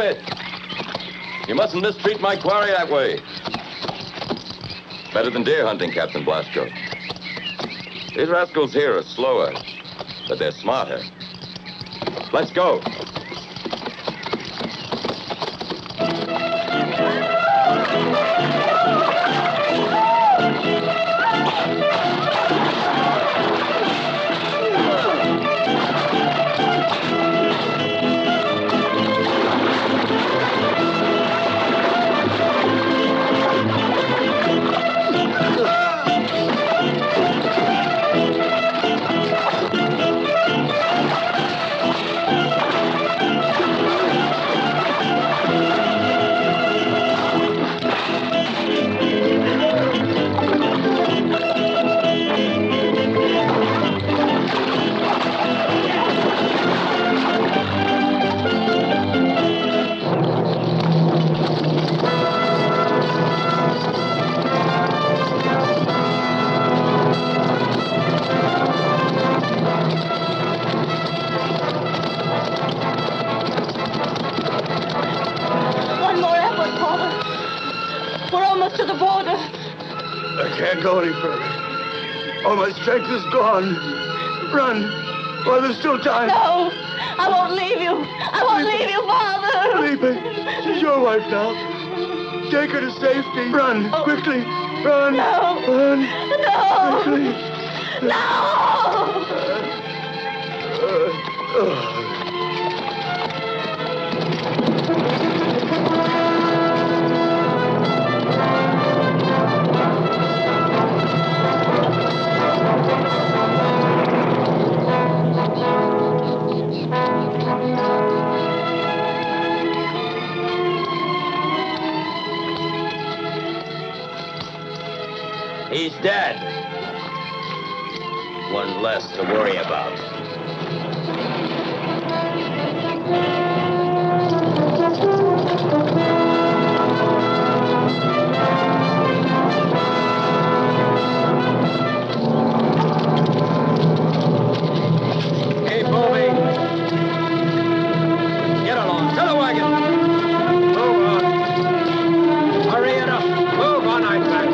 it! You mustn't mistreat my quarry that way. Better than deer hunting, Captain Blasco. These rascals here are slower, but they're smarter. Let's go. To the border. I can't go any further. All my strength is gone. Run while there's still time. No, I won't leave you. I won't leave you, Father. Felipe, she's your wife now. Take her to safety. Run, quickly. Run. No. Run. No. Quickly. No. He's dead. One less to worry about. Keep moving. Get along. To the wagon. Move on. Hurry it up. Move on, I said.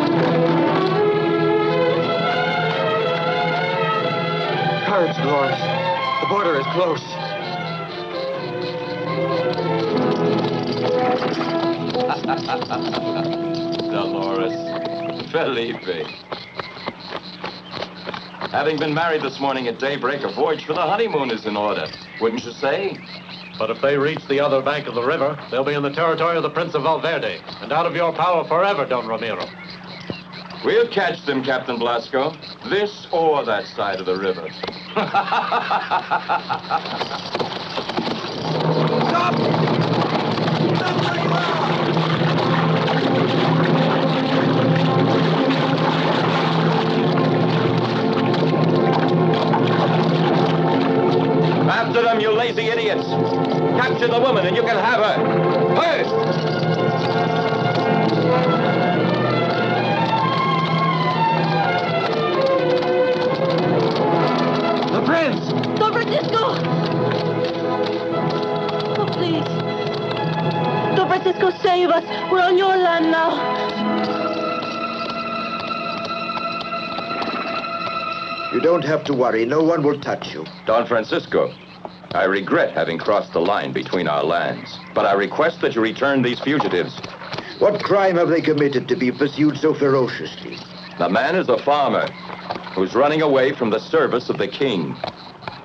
Courage, Dolores. The border is close. Dolores. Felipe. Having been married this morning at daybreak, a voyage for the honeymoon is in order. Wouldn't you say? But if they reach the other bank of the river, they'll be in the territory of the Prince of Valverde, and out of your power forever, Don Ramiro. We'll catch them, Captain Blasco. This or that side of the river. Stop! Stop where you are! After them, you lazy idiots. Capture the woman and you can have her. First! The prince! Don Francisco! Oh, please. Don Francisco, save us. We're on your land now. You don't have to worry. No one will touch you. Don Francisco, I regret having crossed the line between our lands, but I request that you return these fugitives. What crime have they committed to be pursued so ferociously? The man is a farmer who's running away from the service of the king.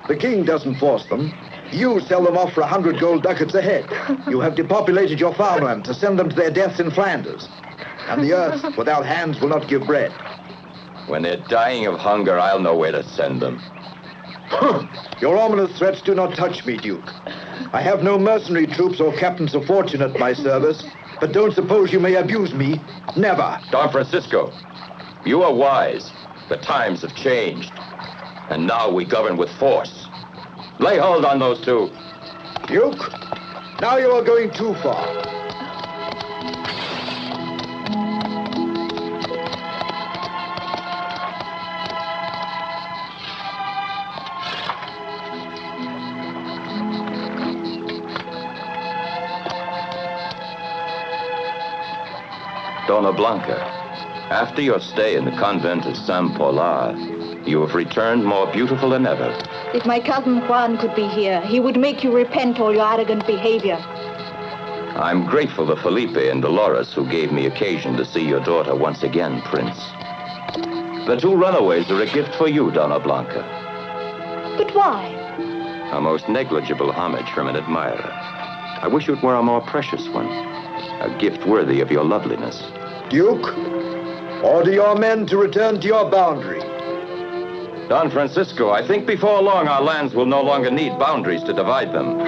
The king doesn't force them. You sell them off for 100 gold ducats a head. You have depopulated your farmland to send them to their deaths in Flanders. And the earth without hands will not give bread. When they're dying of hunger, I'll know where to send them. Your ominous threats do not touch me, Duke. I have no mercenary troops or captains of fortune at my service, but don't suppose you may abuse me. Never. Don Francisco, you are wise. The times have changed. And now we govern with force. Lay hold on those two. Duke, now you are going too far. Donna Blanca, after your stay in the convent of San Polar, you have returned more beautiful than ever. If my cousin Juan could be here, he would make you repent all your arrogant behavior. I'm grateful to Felipe and Dolores, who gave me occasion to see your daughter once again, Prince. The two runaways are a gift for you, Donna Blanca. But why? A most negligible homage from an admirer. I wish it were a more precious one. A gift worthy of your loveliness. Duke, order your men to return to your boundary. Don Francisco, I think before long our lands will no longer need boundaries to divide them.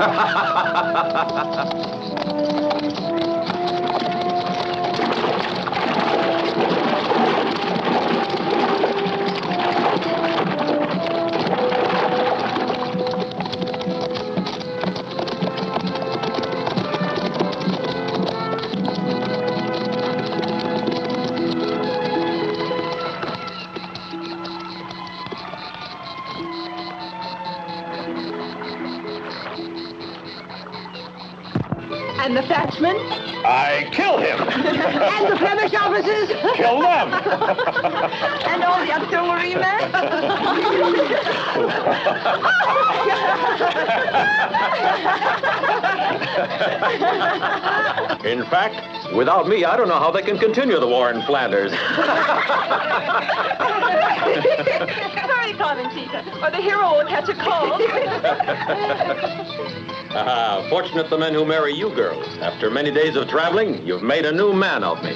And the Thatchman? I kill him. And the Flemish officers? Kill them. And all the artillery men? In fact, without me, I don't know how they can continue the war in Flanders. Hurry, Carmencita, or the hero will catch a cold. Fortunate the men who marry you girls. After many days of traveling, you've made a new man of me.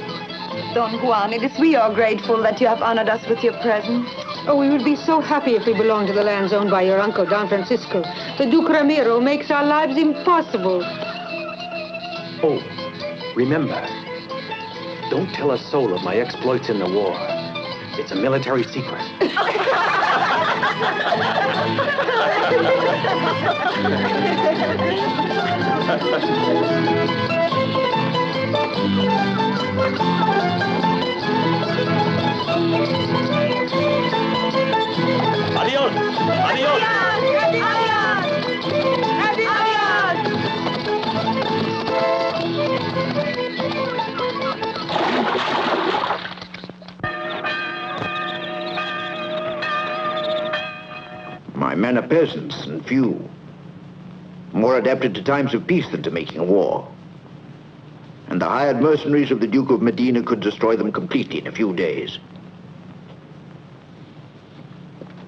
Don Juan, it is we are grateful that you have honored us with your presence. Oh, we would be so happy if we belonged to the lands owned by your uncle, Don Francisco. The Duke Ramiro makes our lives impossible. Oh, remember, don't tell a soul of my exploits in the war. It's a military secret. Adios! Adios! My men are peasants and few, more adapted to times of peace than to making war. And the hired mercenaries of the Duke of Medina could destroy them completely in a few days.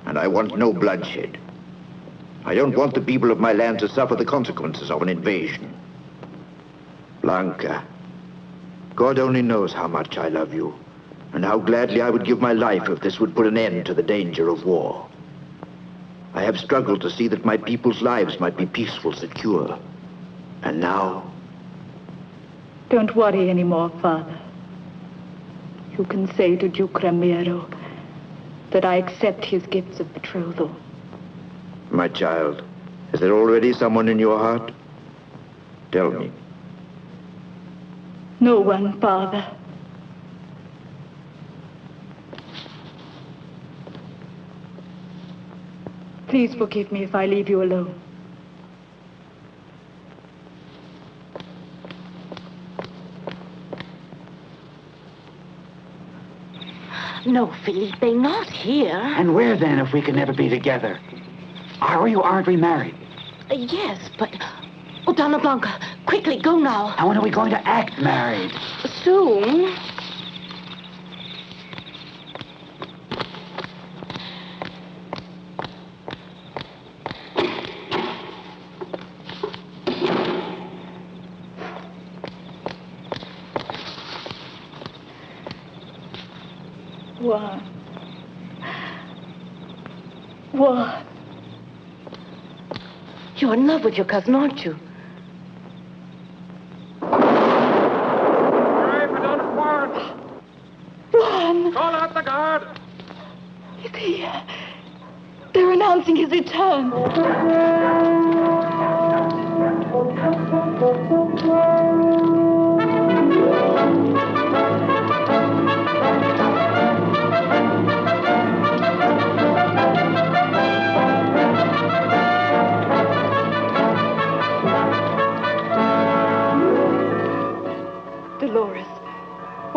And I want no bloodshed. I don't want the people of my land to suffer the consequences of an invasion. Blanca, God only knows how much I love you, and how gladly I would give my life if this would put an end to the danger of war. I have struggled to see that my people's lives might be peaceful, secure. And now... Don't worry anymore, Father. You can say to Duke Ramiro that I accept his gifts of betrothal. My child, is there already someone in your heart? Tell me. No one, Father. Please forgive me if I leave you alone. No, Felipe, not here. And where then, if we can never be together? Are we or aren't we married? Yes, but... Oh, Donna Blanca, quickly, go now. And when are we going to act married? Soon. What? What? You're in love with your cousin, aren't you? Hooray for Don Juan! Juan! Call out the guard! Is he... They're announcing his return.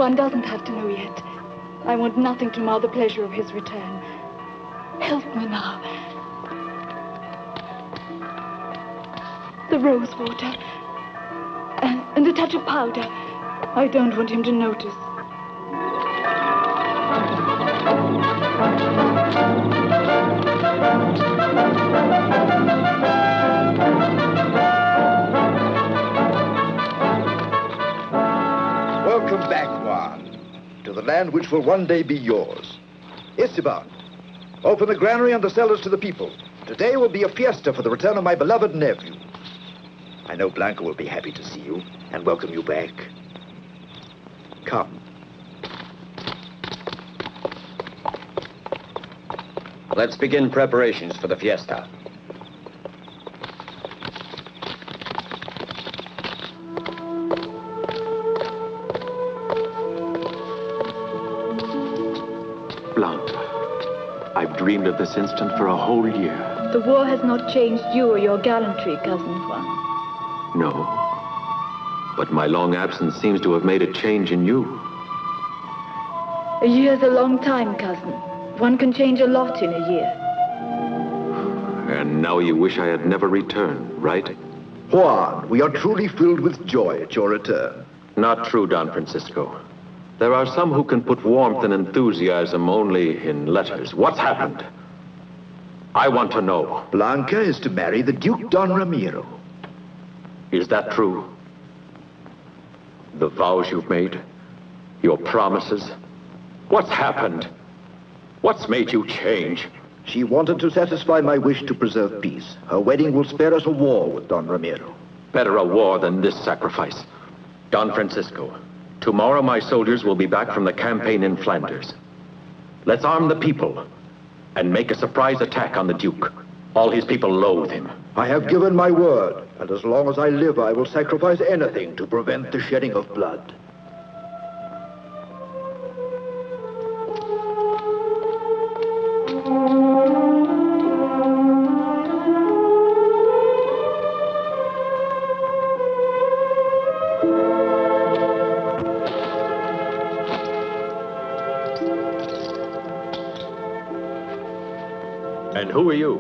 Juan doesn't have to know yet. I want nothing to mar the pleasure of his return. Help me now. The rose water. And a touch of powder. I don't want him to notice. Welcome back, Juan, to the land which will one day be yours. Esteban, open the granary and the cellars to the people. Today will be a fiesta for the return of my beloved nephew. I know Blanca will be happy to see you and welcome you back. Come. Let's begin preparations for the fiesta. Blanca, I've dreamed of this instant for a whole year. The war has not changed you or your gallantry, Cousin Juan. No. But my long absence seems to have made a change in you. A year's a long time, cousin. One can change a lot in a year. And now you wish I had never returned, right? Juan, we are truly filled with joy at your return. Not true, Don Francisco. There are some who can put warmth and enthusiasm only in letters. What's happened? I want to know. Blanca is to marry the Duke Don Ramiro. Is that true? The vows you've made? Your promises? What's happened? What's made you change? She wanted to satisfy my wish to preserve peace. Her wedding will spare us a war with Don Ramiro. Better a war than this sacrifice. Don Francisco, tomorrow my soldiers will be back from the campaign in Flanders. Let's arm the people and make a surprise attack on the Duke. All his people loathe him. I have given my word, and as long as I live, I will sacrifice anything to prevent the shedding of blood. And who are you?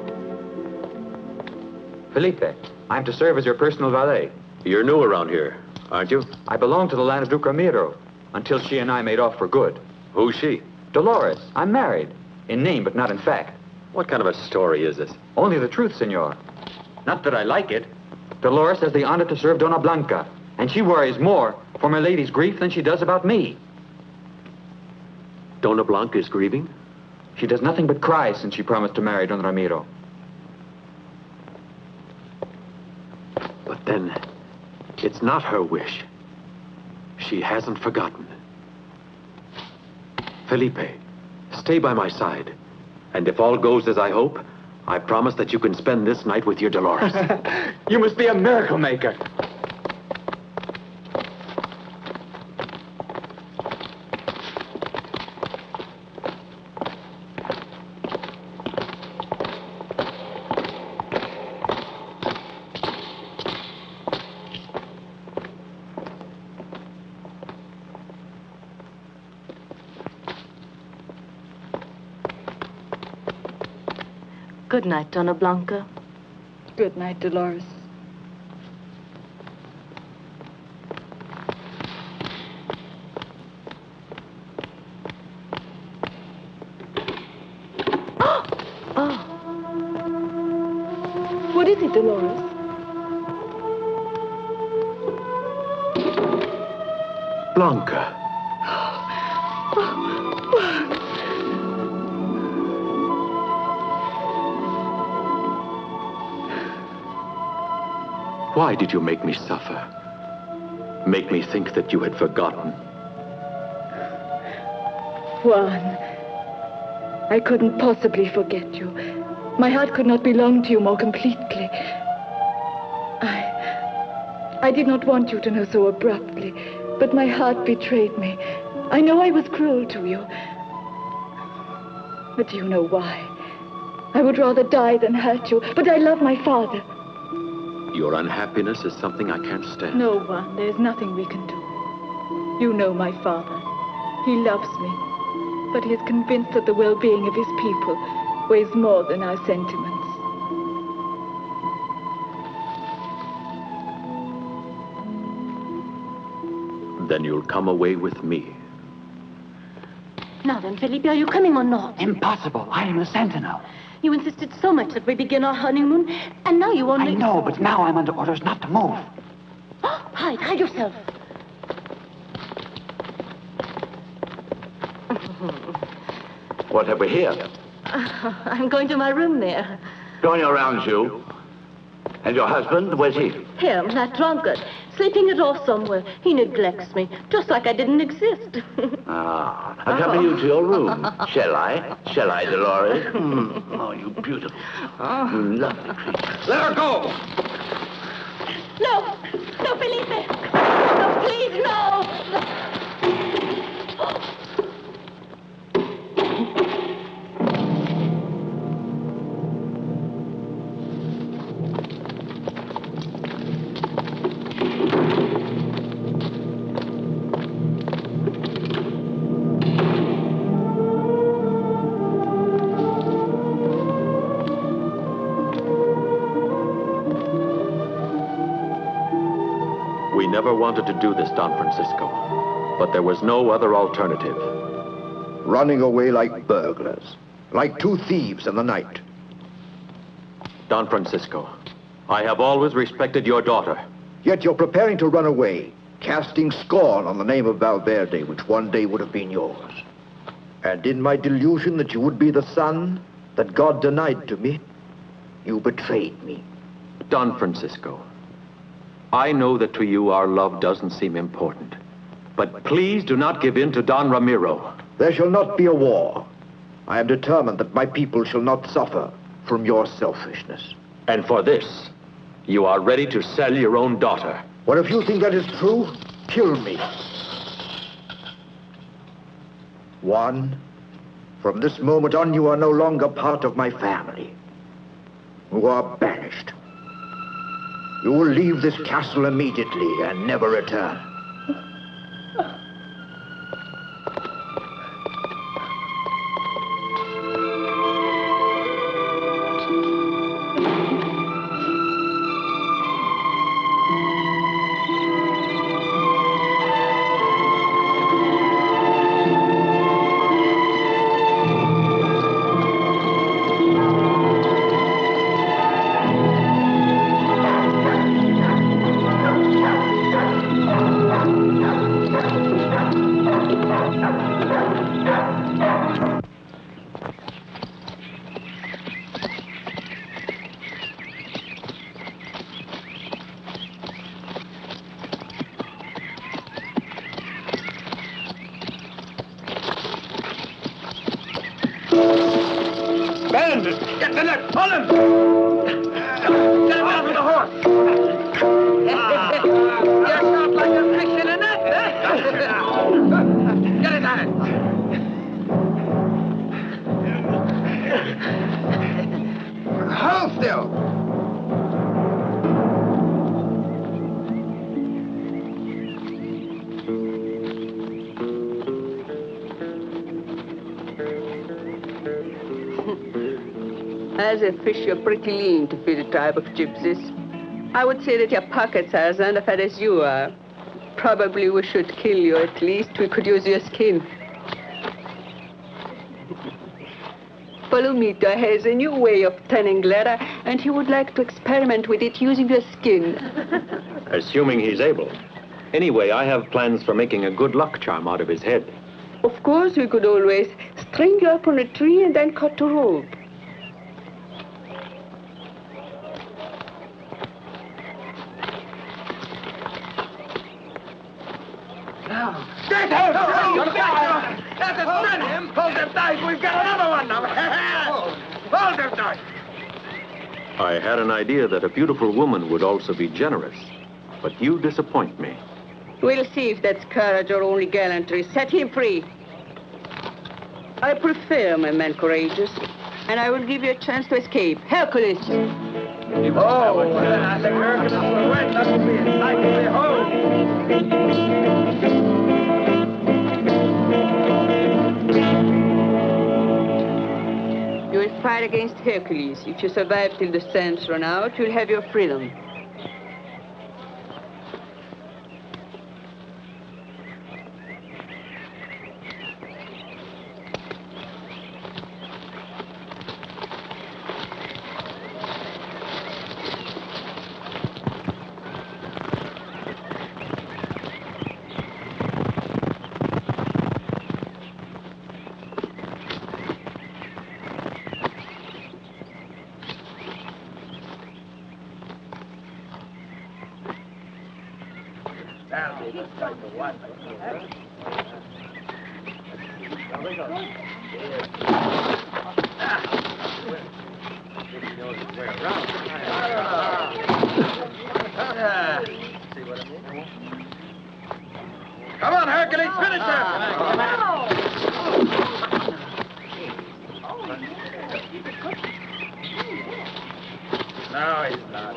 Felipe, I'm to serve as your personal valet. You're new around here, aren't you? I belong to the land of Duke Ramiro, until she and I made off for good. Who's she? Dolores. I'm married. In name, but not in fact. What kind of a story is this? Only the truth, senor. Not that I like it. Dolores has the honor to serve Dona Blanca, and she worries more for my lady's grief than she does about me. Dona Blanca is grieving? She does nothing but cry since she promised to marry Don Ramiro. But then, it's not her wish. She hasn't forgotten. Felipe, stay by my side. And if all goes as I hope, I promise that you can spend this night with your Dolores. You must be a miracle maker. Good night, Dona Blanca. Good night, Dolores. Oh. What is it, Dolores? Blanca. Why did you make me suffer? Make me think that you had forgotten? Juan, I couldn't possibly forget you. My heart could not belong to you more completely. I did not want you to know so abruptly, but my heart betrayed me. I know I was cruel to you. But do you know why? I would rather die than hurt you, but I love my father. Your unhappiness is something I can't stand. No, Juan, there's nothing we can do. You know my father. He loves me, but he is convinced that the well-being of his people weighs more than our sentiments. Then you'll come away with me. Now then, Felipe, are you coming or not? Impossible. I am the sentinel. You insisted so much that we begin our honeymoon, and now you only... I know, but now I'm under orders not to move. Hide yourself. What have we here? I'm going to my room there. Going around you. And your husband, where's he? Him, that drunkard, sleeping it off somewhere. He neglects me, just like I didn't exist. Accompany you to your room. Shall I? Shall I, Dolores? Oh, you beautiful. Lovely creature. Let her go! No! No, Felipe! No, please, no! We never wanted to do this, Don Francisco, but there was no other alternative. Running away like burglars, like two thieves in the night. Don Francisco, I have always respected your daughter. Yet you're preparing to run away, casting scorn on the name of Valverde, which one day would have been yours. And in my delusion that you would be the son that God denied to me, you betrayed me. Don Francisco, I know that to you our love doesn't seem important. But please do not give in to Don Ramiro. There shall not be a war. I am determined that my people shall not suffer from your selfishness. And for this, you are ready to sell your own daughter. Well, if you think that is true, kill me. One, from this moment on, you are no longer part of my family. You are banished. You will leave this castle immediately and never return. Bandit! Get the net! Pull him! Get him out of the horse! You're shot like a fish in a net, eh? Get it at it! Hold still! As a fish, you're pretty lean to feed a tribe of gypsies. I would say that your pockets are as underfed as you are. Probably we should kill you. At least we could use your skin. Palomito has a new way of turning leather, and he would like to experiment with it using your skin. Assuming he's able. Anyway, I have plans for making a good luck charm out of his head. Of course, we could always string you up on a tree and then cut a rope. Get out! That's a friend him! Hold them tight! We've got another one now! Hold them tight! I had an idea that a beautiful woman would also be generous, but you disappoint me. We'll see if that's courage or only gallantry. Set him free. I prefer my men courageous, and I will give you a chance to escape. Hercules! Oh, I think Hercules will win. That will be a sight to behold. fight against Hercules. If you survive till the sands run out, you'll have your freedom. Come on, Hercules, finish him! No, he's not.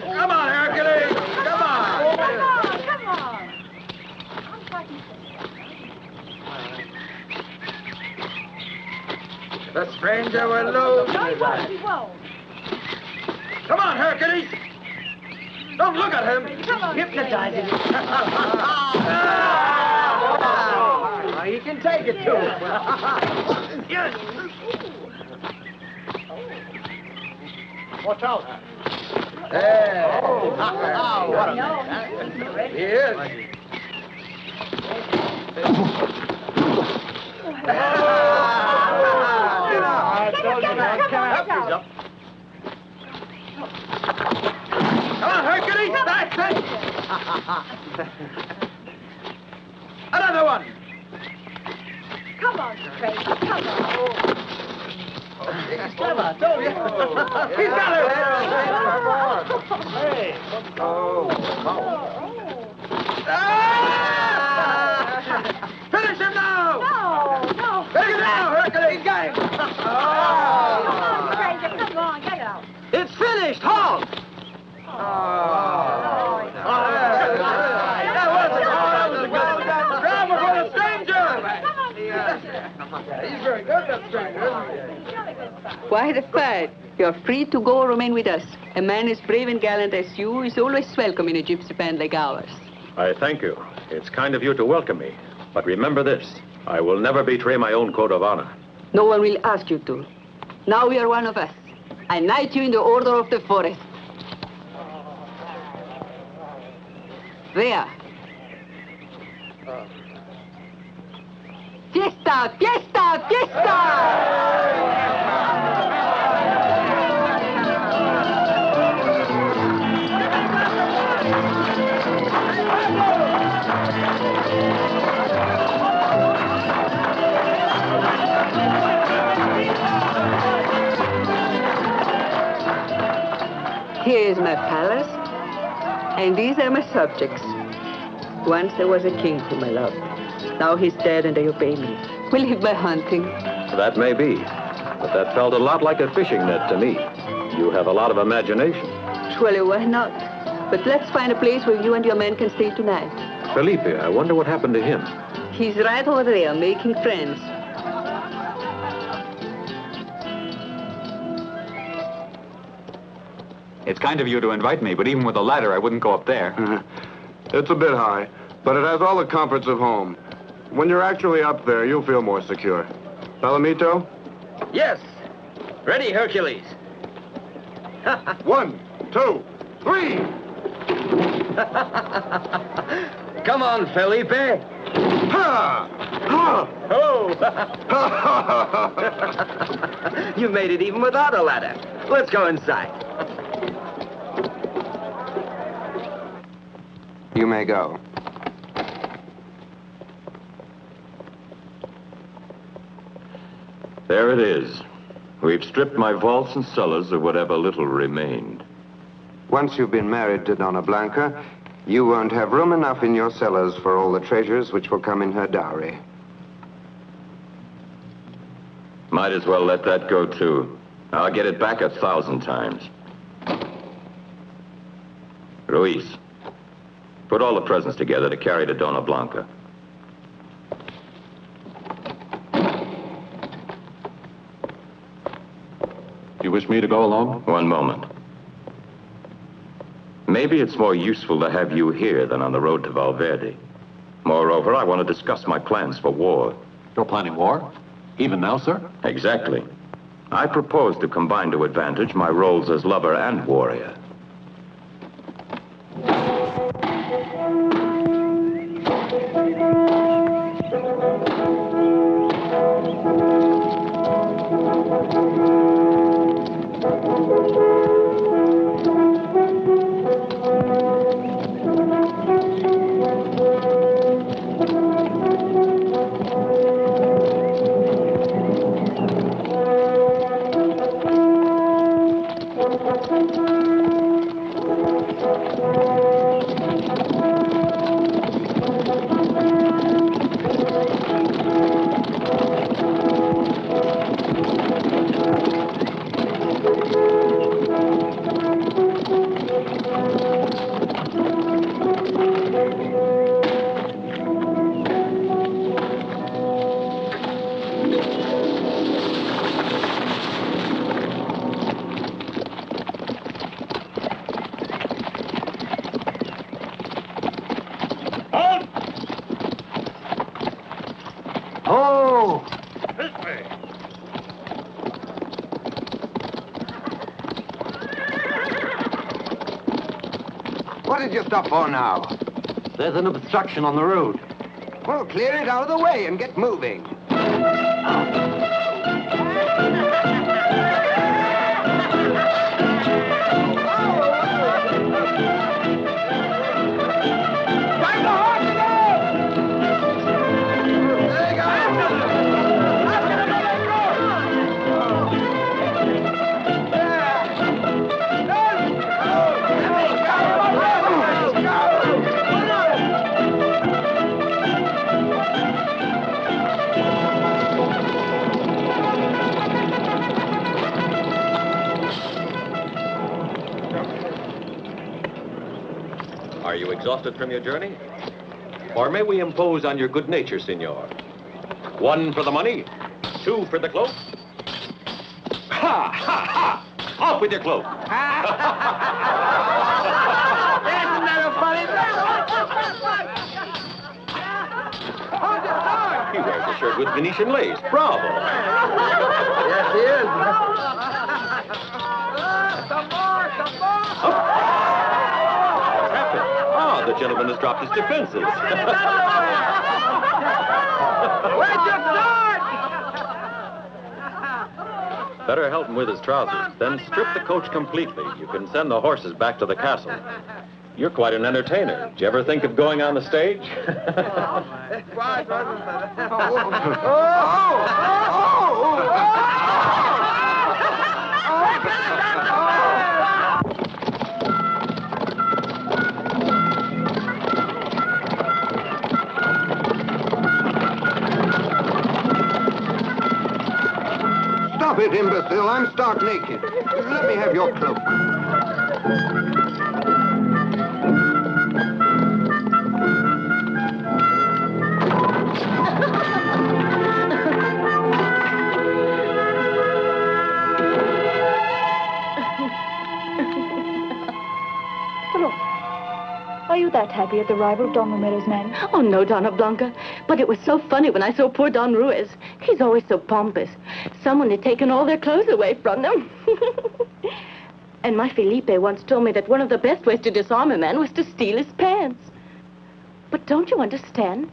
Come on, Hercules! Come on! Come on! The stranger will lose. Come on, Hercules! Don't look at him! Hypnotize him. He can take it, too. Yes. Watch out. There. Oh, what a man. He is. Come on, Hercules! That's it! Another one! Come on, Craig. Come on. He's clever, told you. He's got it! Hey! Finish him now! No. Finish him now, Hercules! He's got him! Come on, Craig. Come on, get out. It's finished! Halt! That was a good. Grab him for the stranger! He's very good, that stranger. Why the fight? You're free to go or remain with us. A man as brave and gallant as you is always welcome in a gypsy band like ours. I thank you. It's kind of you to welcome me. But remember this, I will never betray my own code of honor. No one will ask you to. Now you are one of us. I knight you in the Order of the Forest. There. Fiesta! Fiesta! Fiesta! Here is my palace, and these are my subjects. Once there was a king whom I loved. Now he's dead and they obey me. We live by hunting. That may be, but that felt a lot like a fishing net to me. You have a lot of imagination. Surely, why not? But let's find a place where you and your men can stay tonight. Felipe, I wonder what happened to him. He's right over there, making friends. It's kind of you to invite me, but even with a ladder, I wouldn't go up there. It's a bit high, but it has all the comforts of home. When you're actually up there, you'll feel more secure. Palomito? Yes. Ready, Hercules. 1, 2, 3. Come on, Felipe. Ha! Ha! Oh! You made it even without a ladder. Let's go inside. You may go. There it is. We've stripped my vaults and cellars of whatever little remained. Once you've been married to Donna Blanca, you won't have room enough in your cellars for all the treasures which will come in her dowry. Might as well let that go, too. I'll get it back 1,000 times. Ruiz, Put all the presents together to carry to Dona Blanca. You wish me to go along? One moment. Maybe it's more useful to have you here than on the road to Valverde. Moreover, I want to discuss my plans for war. You're planning war? Even now, sir? Exactly. I propose to combine to advantage my roles as lover and warrior. What did you stop for now? There's an obstruction on the road. Well, clear it out of the way and get moving. Are you exhausted from your journey? Or may we impose on your good nature, senor? 1 for the money, 2 for the cloak. Ha, ha, ha! Off with your cloak! Isn't that a funny He wears a shirt with Venetian lace. Bravo! Yes, he is. Some more! The gentleman has dropped his defenses. Where'd you start? Better help him with his trousers, then strip the coach completely. You can send the horses back to the castle. You're quite an entertainer. Did you ever think of going on the stage? Stop it, imbecile. I'm stark naked. Let me have your cloak. Are you that happy at the arrival of Don Romero's men? Oh, no, Donna Blanca. But it was so funny when I saw poor Don Ruiz. He's always so pompous. Someone had taken all their clothes away from them. And my Felipe once told me that one of the best ways to disarm a man was to steal his pants. But don't you understand?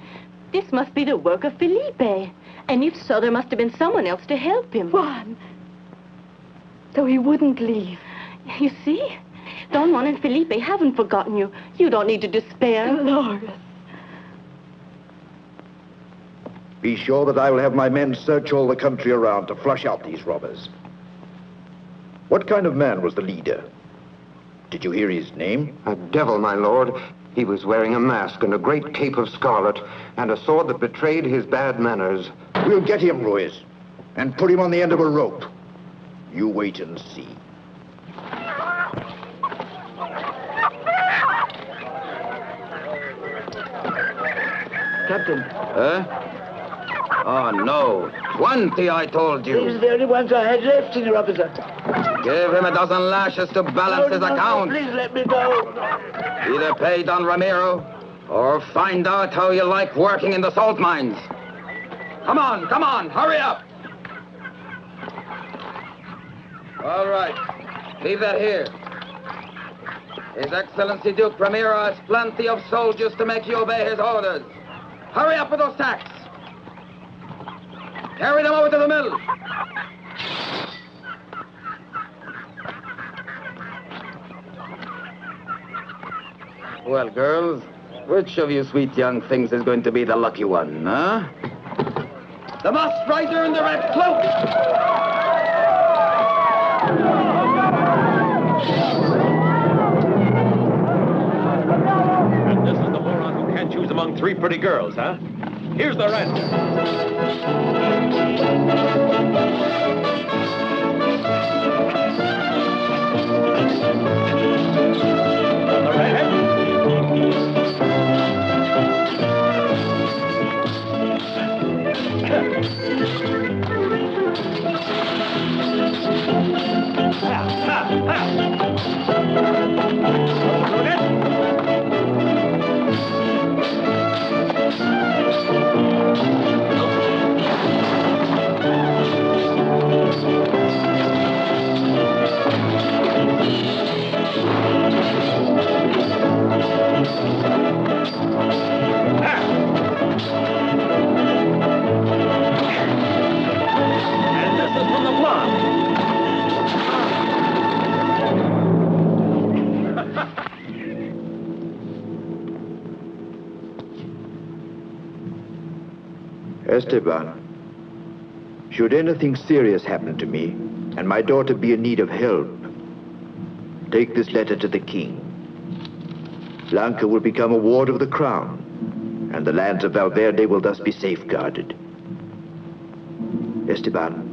This must be the work of Felipe. And if so, there must have been someone else to help him. Juan. So he wouldn't leave. You see? Don Juan and Felipe haven't forgotten you. You don't need to despair. Dolores. Be sure that I will have my men search all the country around to flush out these robbers. What kind of man was the leader? Did you hear his name? A devil, my lord. He was wearing a mask and a great cape of scarlet and a sword that betrayed his bad manners. We'll get him, Ruiz, and put him on the end of a rope. You wait and see. Captain. Huh? Oh, no. 20, I told you. These are the only ones I had left, Senior Officer. Give him a dozen lashes to balance his account. Please let me go. Either pay Don Ramiro or find out how you like working in the salt mines. Come on, hurry up. All right, leave that here. His Excellency Duke Ramiro has plenty of soldiers to make you obey his orders. Hurry up with those sacks. Carry them over to the mill. Well, girls, which of you sweet young things is going to be the lucky one, huh? The masked rider in the red cloak! And this is the moron who can't choose among three pretty girls, huh? Here's the answer. The redhead. And this is from the blonde. Esteban, should anything serious happen to me, and my daughter be in need of help, take this letter to the king. Blanca will become a ward of the crown, and the lands of Valverde will thus be safeguarded. Esteban,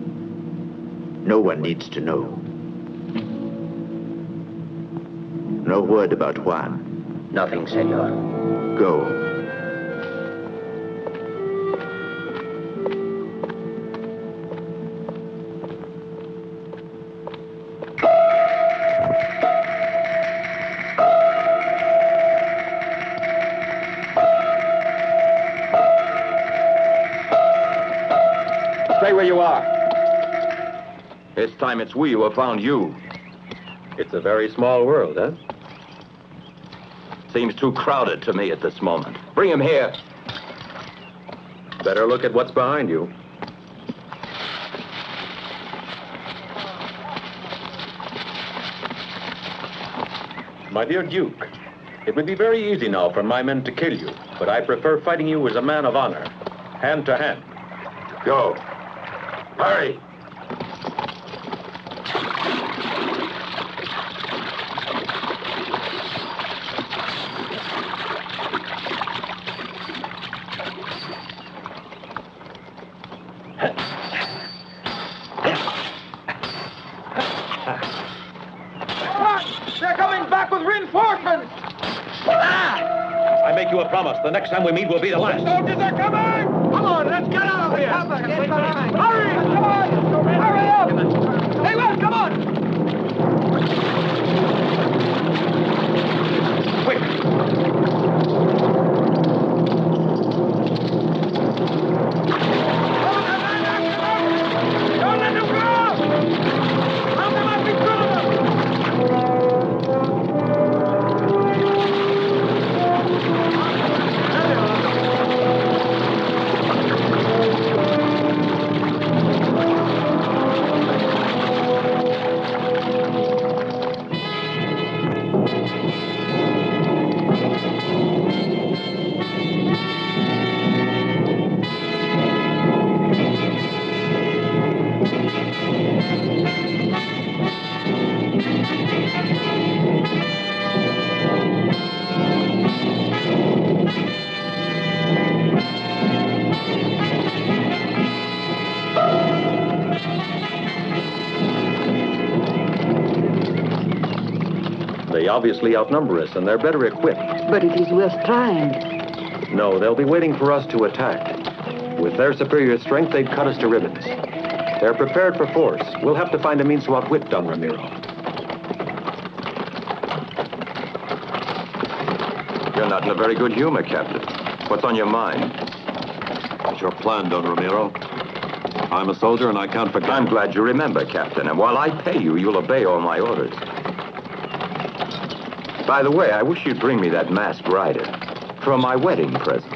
no one needs to know. No word about Juan. Nothing, senor. Go. Stay where you are. This time it's we who have found you. It's a very small world, huh? Seems too crowded to me at this moment. Bring him here. Better look at what's behind you. My dear Duke, it would be very easy now for my men to kill you, but I prefer fighting you as a man of honor, hand to hand. Go. Hurry. They're coming back with reinforcements! I make you a promise. The next time we meet will be the last. Soldiers are coming! Come on, let's get out of here! Hurry! Come on! Hurry up! Hey, well, come on! Quick! Don't let them go! How there might be two of them! They obviously outnumber us, and they're better equipped. But it is worth trying. No, they'll be waiting for us to attack. With their superior strength, they'd cut us to ribbons. They're prepared for force. We'll have to find a means to outwit Don Ramiro. You're not in a very good humor, Captain. What's on your mind? What's your plan, Don Ramiro? I'm a soldier and I can't forget. I'm glad you remember, Captain. And while I pay you, you'll obey all my orders. By the way, I wish you'd bring me that masked rider for my wedding present.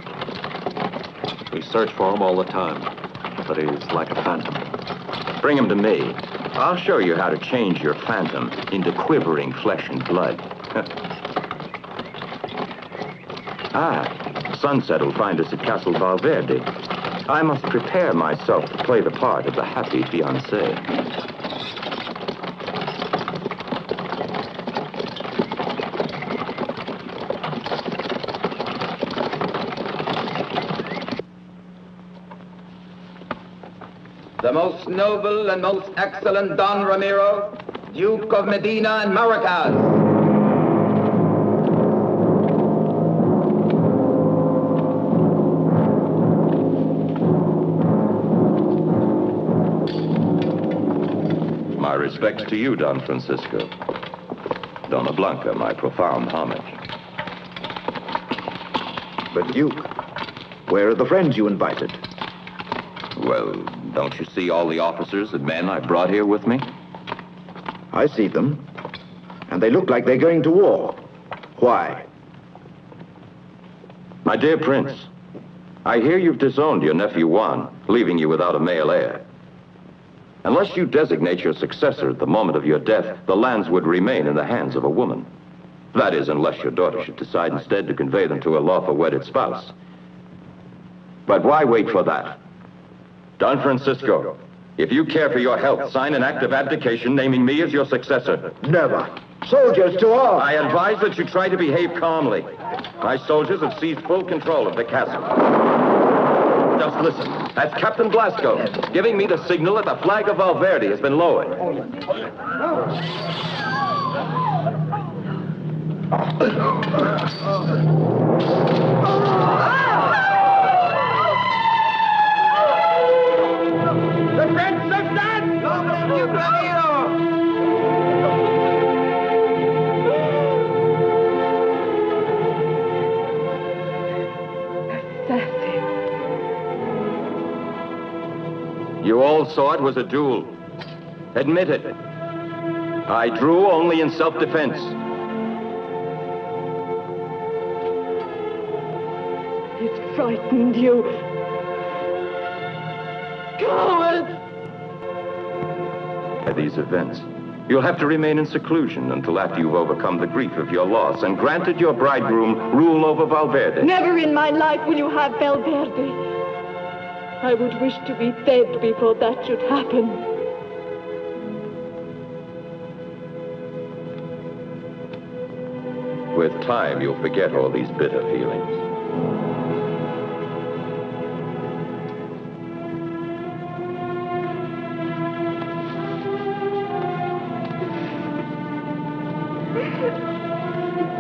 We search for him all the time, but he's like a phantom. Bring him to me. I'll show you how to change your phantom into quivering flesh and blood. Sunset will find us at Castle Valverde. I must prepare myself to play the part of the happy fiancé. The most noble and most excellent Don Ramiro, Duke of Medina and Maracas. My respects to you, Don Francisco. Donna Blanca, my profound homage. But Duke, where are the friends you invited? Well, don't you see all the officers and men I brought here with me? I see them, and they look like they're going to war. Why? My dear Prince, I hear you've disowned your nephew Juan, leaving you without a male heir. Unless you designate your successor at the moment of your death, the lands would remain in the hands of a woman. That is, unless your daughter should decide instead to convey them to a lawful wedded spouse. But why wait for that? Don Francisco, if you care for your health, sign an act of abdication naming me as your successor. Never. Soldiers to arms! I advise that you try to behave calmly. My soldiers have seized full control of the castle. Just listen. That's Captain Blasco, giving me the signal that the flag of Valverde has been lowered. The French success! Long live Ramiro! You all saw it was a duel. Admit it. I drew only in self-defense. It frightened you. Coward! At these events, you'll have to remain in seclusion until after you've overcome the grief of your loss and granted your bridegroom rule over Valverde. Never in my life will you have Valverde. I would wish to be dead before that should happen. With time, you'll forget all these bitter feelings.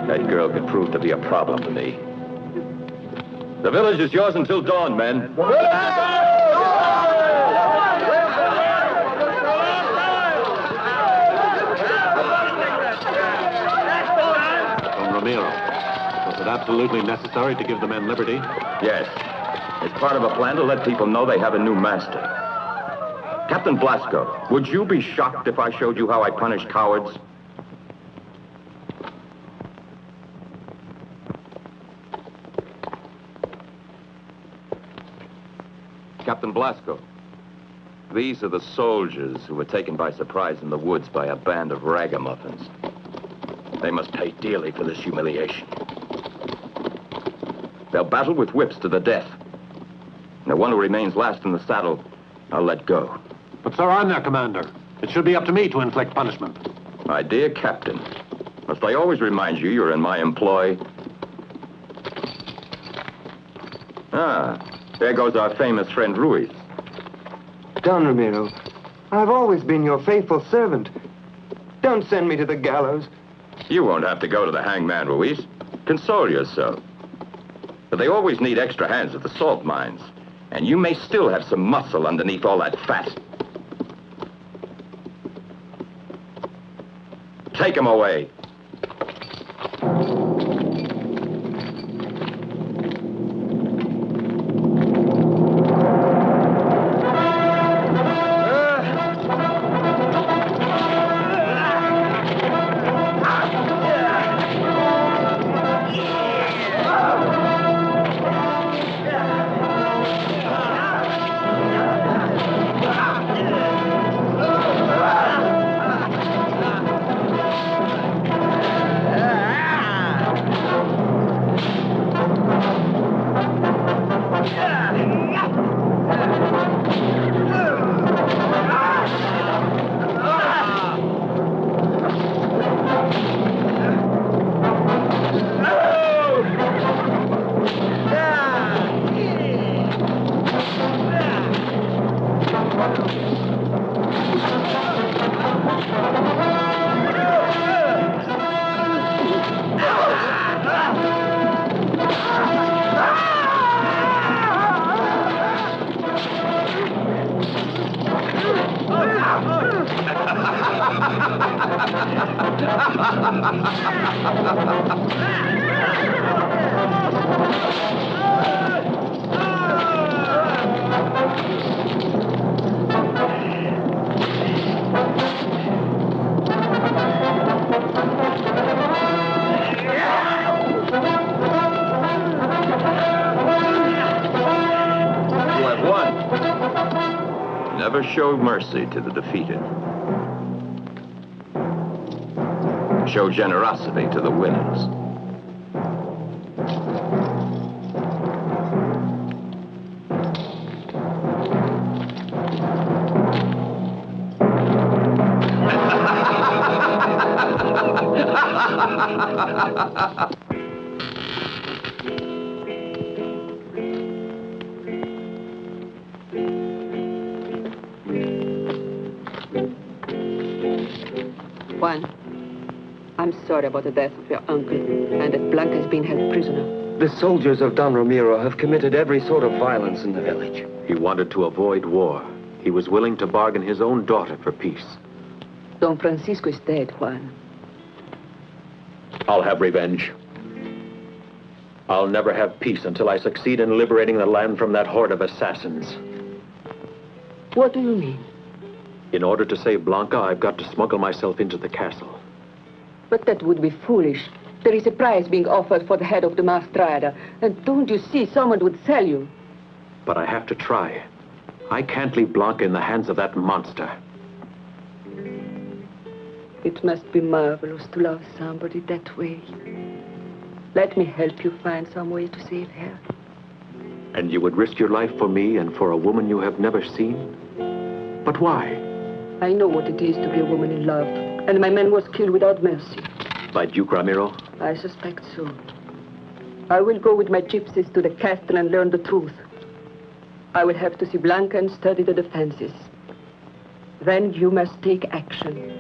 That girl could prove to be a problem to me. The village is yours until dawn, men. Don Ramiro, was it absolutely necessary to give the men liberty? Yes. It's part of a plan to let people know they have a new master. Captain Blasco, would you be shocked if I showed you how I punish cowards? Captain Blasco, these are the soldiers who were taken by surprise in the woods by a band of ragamuffins. They must pay dearly for this humiliation. They'll battle with whips to the death. The one who remains last in the saddle, I'll let go. But, sir, I'm their commander. It should be up to me to inflict punishment. My dear Captain, must I always remind you you're in my employ? There goes our famous friend Ruiz. Don Ramiro, I've always been your faithful servant. Don't send me to the gallows. You won't have to go to the hangman, Ruiz. Console yourself. But they always need extra hands at the salt mines. And you may still have some muscle underneath all that fat. Take him away. Never show mercy to the defeated. Show generosity to the winners. Juan, I'm sorry about the death of your uncle and that Blanca has been held prisoner. The soldiers of Don Ramiro have committed every sort of violence in the village. He wanted to avoid war. He was willing to bargain his own daughter for peace. Don Francisco is dead, Juan. I'll have revenge. I'll never have peace until I succeed in liberating the land from that horde of assassins. What do you mean? In order to save Blanca, I've got to smuggle myself into the castle. But that would be foolish. There is a prize being offered for the head of the mascherato. And don't you see, someone would sell you. But I have to try. I can't leave Blanca in the hands of that monster. It must be marvelous to love somebody that way. Let me help you find some way to save her. And you would risk your life for me and for a woman you have never seen? But why? I know what it is to be a woman in love. And my man was killed without mercy. By Duke Ramiro? I suspect so. I will go with my gypsies to the castle and learn the truth. I will have to see Blanca and study the defenses. Then you must take action.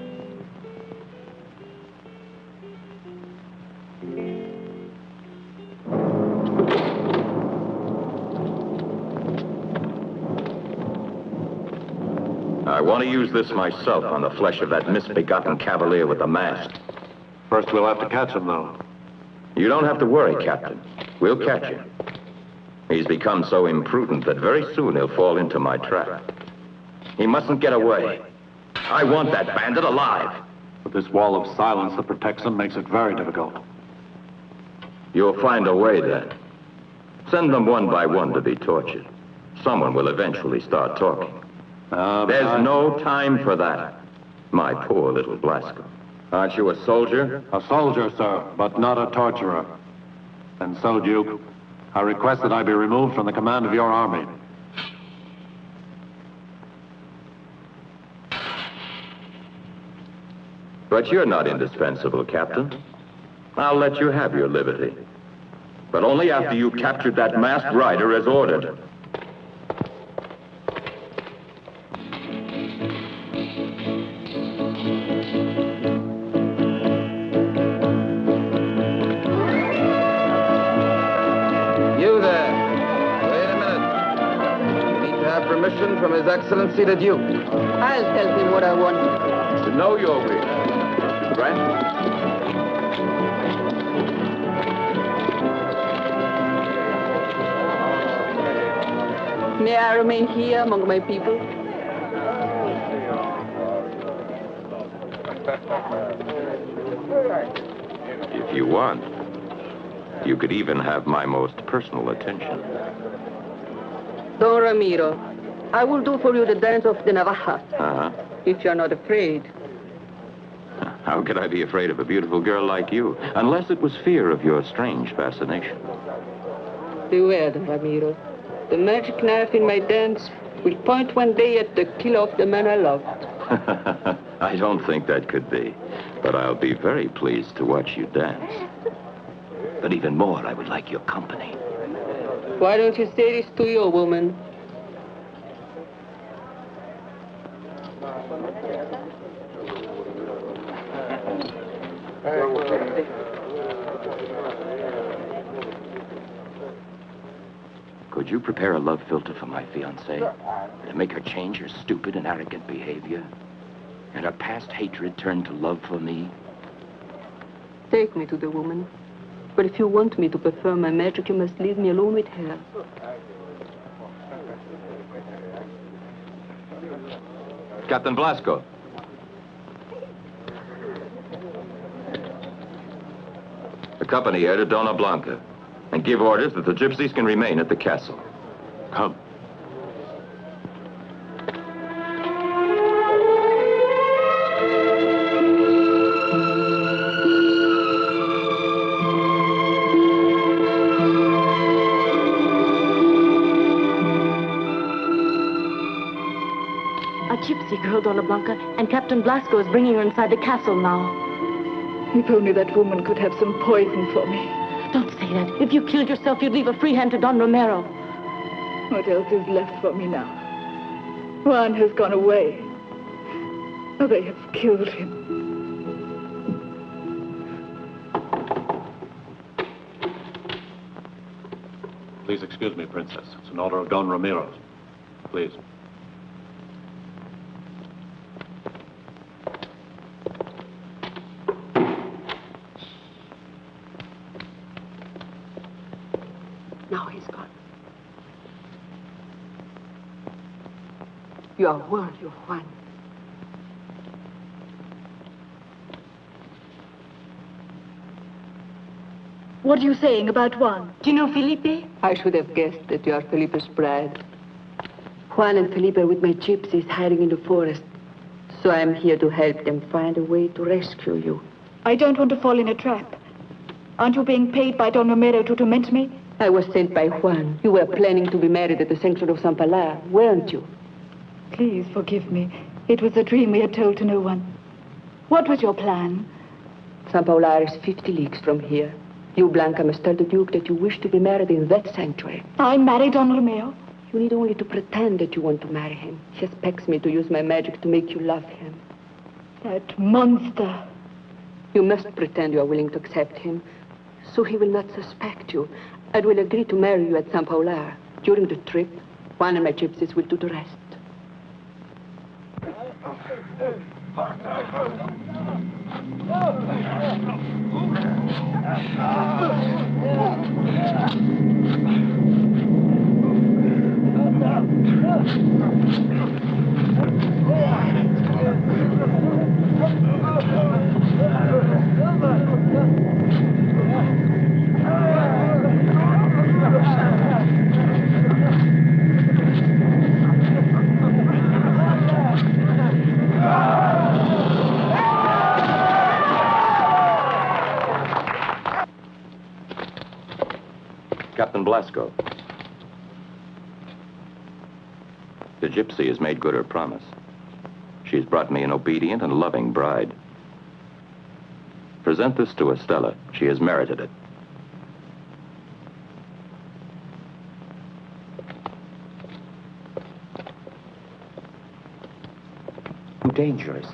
I want to use this myself on the flesh of that misbegotten cavalier with the mask. First, we'll have to catch him, though. You don't have to worry, Captain. We'll catch him. He's become so imprudent that very soon he'll fall into my trap. He mustn't get away. I want that bandit alive. But this wall of silence that protects him makes it very difficult. You'll find a way, then. Send them one by one to be tortured. Someone will eventually start talking. There's no time for that, my poor little Blasco. Aren't you a soldier? A soldier, sir, but not a torturer. And so, Duke, I request that I be removed from the command of your army. But you're not indispensable, Captain. I'll let you have your liberty. But only after you've captured that masked rider as ordered. You permission from His Excellency the Duke. I'll tell him what I want. To know your wish. Grant? May I remain here among my people? If you want, you could even have my most personal attention. Don Ramiro, I will do for you the dance of the Navaja, Uh-huh. if you're not afraid. How could I be afraid of a beautiful girl like you? Unless it was fear of your strange fascination. Beware, Don Ramiro. The magic knife in my dance will point one day at the killer of the man I loved. I don't think that could be. But I'll be very pleased to watch you dance. But even more, I would like your company. Why don't you say this to your woman? Could you prepare a love filter for my fiancée? To make her change her stupid and arrogant behavior? And her past hatred turned to love for me? Take me to the woman. But if you want me to perform my magic, you must leave me alone with her. Captain Blasco. Accompany her to Dona Blanca and give orders that the gypsies can remain at the castle. Come. A gypsy girl, Dona Blanca, and Captain Blasco is bringing her inside the castle now. If only that woman could have some poison for me. Don't say that. If you killed yourself, you'd leave a free hand to Don Romero. What else is left for me now? Juan has gone away. Oh, they have killed him. Please excuse me, Princess. It's an order of Don Ramirez. Please. Now he's gone. You are worthy of Juan. What are you saying about Juan? Do you know Felipe? I should have guessed that you are Felipe's bride. Juan and Felipe are with my gypsies hiding in the forest. So I'm here to help them find a way to rescue you. I don't want to fall in a trap. Aren't you being paid by Don Romero to torment me? I was sent by Juan. You were planning to be married at the sanctuary of San Pilar, weren't you? Please forgive me. It was a dream we had told to no one. What was your plan? San Pilar is 50 leagues from here. You, Blanca, must tell the Duke that you wish to be married in that sanctuary. I married Don Romero? You need only to pretend that you want to marry him. He expects me to use my magic to make you love him. That monster. You must pretend you are willing to accept him, so he will not suspect you. I will agree to marry you at San Pilar. During the trip, Juan and my gypsies will do the rest. Captain Blasco. The gypsy has made good her promise. She's brought me an obedient and loving bride. Present this to Estella. She has merited it. Too dangerous.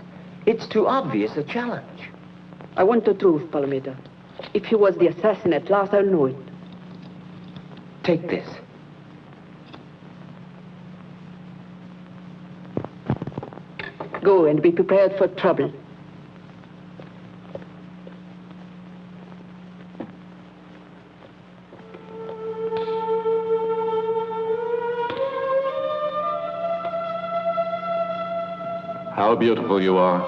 It's too obvious a challenge. I want the truth, Palomita. If he was the assassin at last, I'll know it. Take this. Go and be prepared for trouble. How beautiful you are.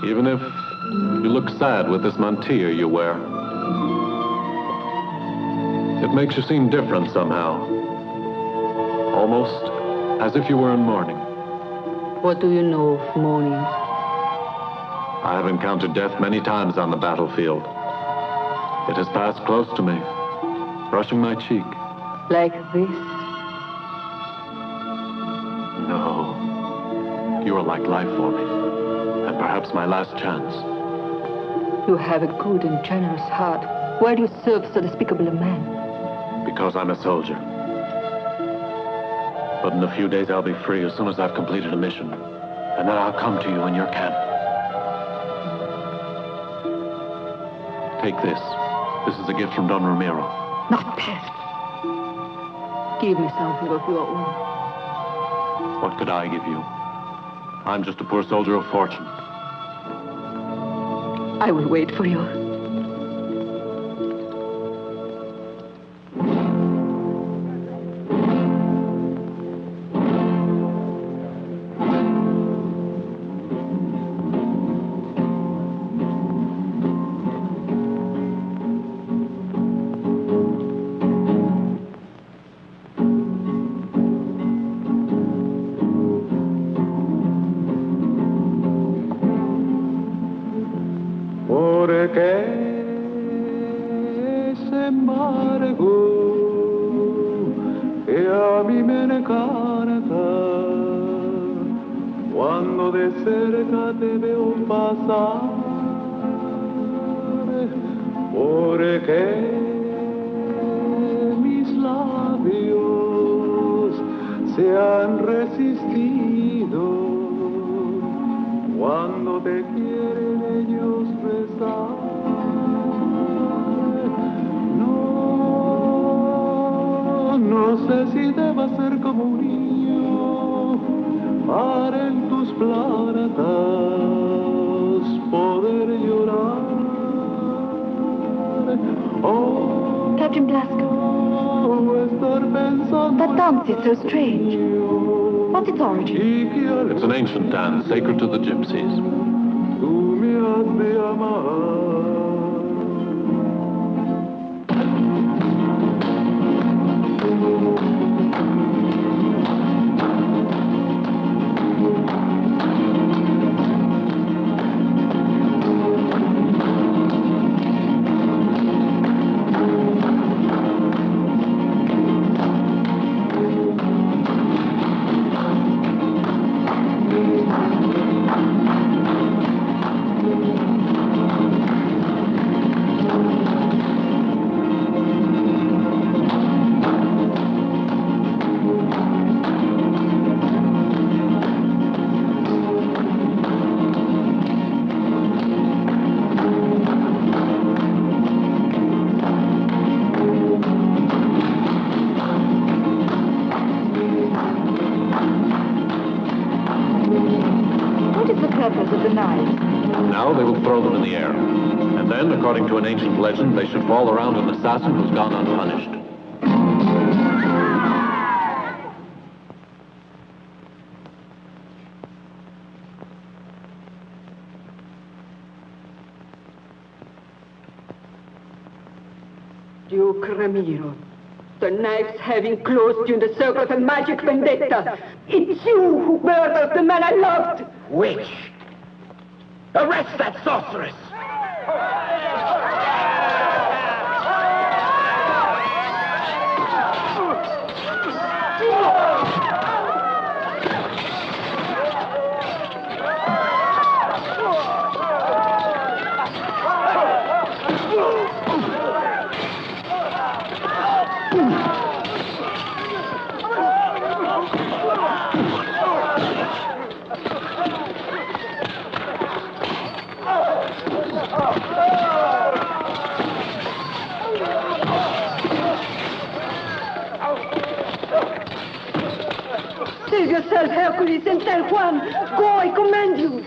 Even if you look sad with this mantilla you wear, it makes you seem different somehow. Almost as if you were in mourning. What do you know of mourning? I have encountered death many times on the battlefield. It has passed close to me, brushing my cheek. Like this? No. You are like life for me, and perhaps my last chance. You have a good and generous heart. Why do you serve so despicable a man? Because I'm a soldier. But in a few days I'll be free as soon as I've completed a mission. And then I'll come to you in your camp. Take this. This is a gift from Don Ramiro. Not bad. Give me something of your own. What could I give you? I'm just a poor soldier of fortune. I will wait for you. Captain Blasco. That dance is so strange. What's its origin? It's an ancient dance, sacred to the gypsies. According to an ancient legend, they should fall around an assassin who's gone unpunished. Duke Ramiro, the knives have enclosed you in the circle of a magic vendetta. It's you who murdered the man I loved. Witch! Arrest that sorceress! yourself, Hercules, and tell Juan, go, I command you.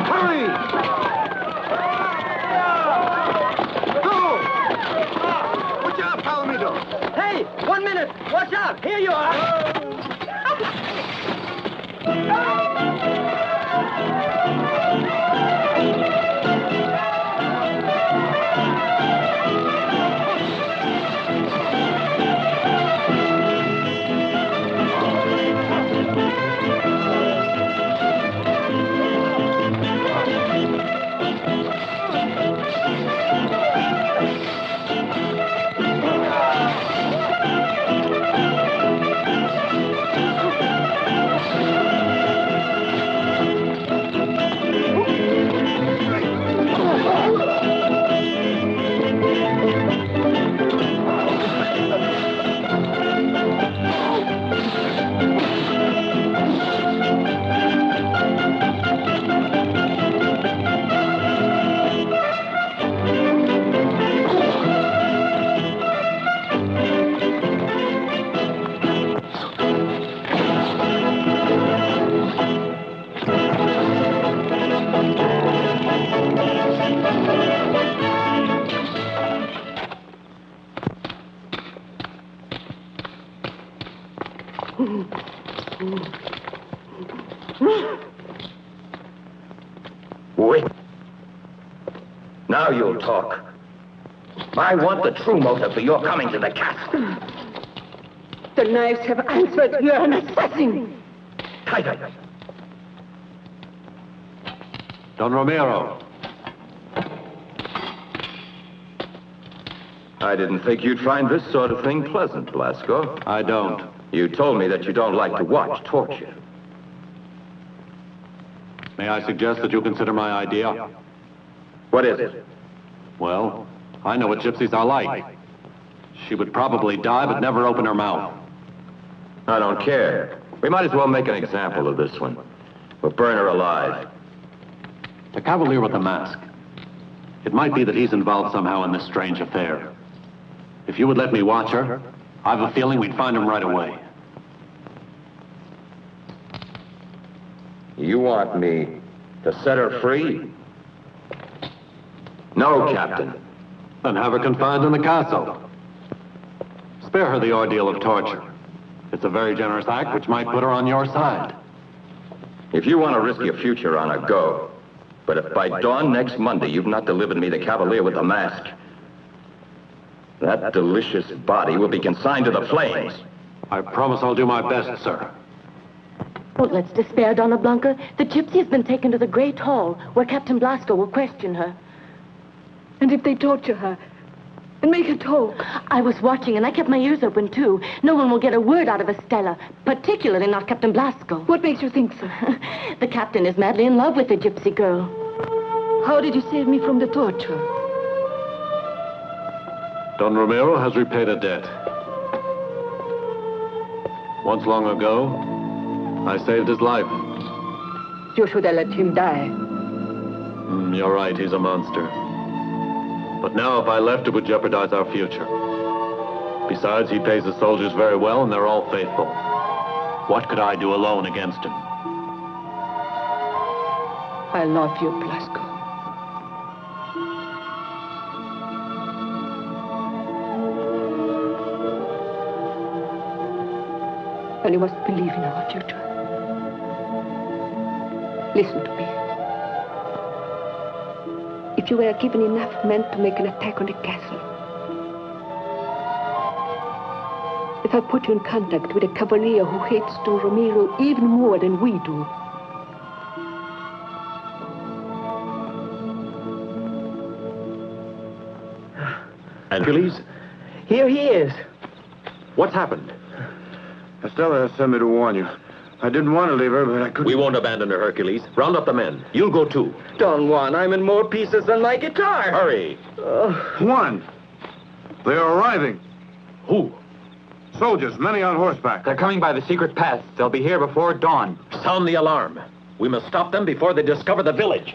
Hurry! Go! Watch out, Palomito! Hey, 1 minute. Watch out. Here you are. Wait. Now you'll talk. I want the true motive for your coming to the castle. The knives have answered. You're an assassin. Tighter. Don Romero. I didn't think you'd find this sort of thing pleasant, Blasco. I don't. You told me that you don't like to watch torture. May I suggest that you consider my idea? What is it? Well, I know what gypsies are like. She would probably die, but never open her mouth. I don't care. We might as well make an example of this one. We'll burn her alive. The cavaliere with the mask. It might be that he's involved somehow in this strange affair. If you would let me watch her, I have a feeling we'd find him right away. You want me to set her free? No, Captain. Then have her confined in the castle. Spare her the ordeal of torture. It's a very generous act which might put her on your side. If you want to risk your future on her, go. But if by dawn next Monday you've not delivered me the cavaliere with the mask, that delicious body will be consigned to the flames. I promise I'll do my best, sir. Don't let's despair, Donna Blanca. The gypsy has been taken to the Great Hall, where Captain Blasco will question her. And if they torture her and make her talk? I was watching, and I kept my ears open, too. No one will get a word out of Estella, particularly not Captain Blasco. What makes you think so? The captain is madly in love with the gypsy girl. How did you save me from the torture? Don Romero has repaid a debt. Once long ago, I saved his life. You should have let him die. You're right, he's a monster. But now if I left, it would jeopardize our future. Besides, he pays the soldiers very well, and they're all faithful. What could I do alone against him? I love you, Blasco. And you must believe in our future. Listen to me. If you were given enough men to make an attack on the castle, if I put you in contact with a cavalier who hates Don Romero even more than we do, And Hercules? Here he is. What's happened? Estella sent me to warn you. I didn't want to leave her, but I couldn't. We won't abandon her, Hercules. Round up the men. You'll go too. Don Juan, I'm in more pieces than my guitar. Hurry. Juan, they are arriving. Who? Soldiers, many on horseback. They're coming by the secret path. They'll be here before dawn. Sound the alarm. We must stop them before they discover the village.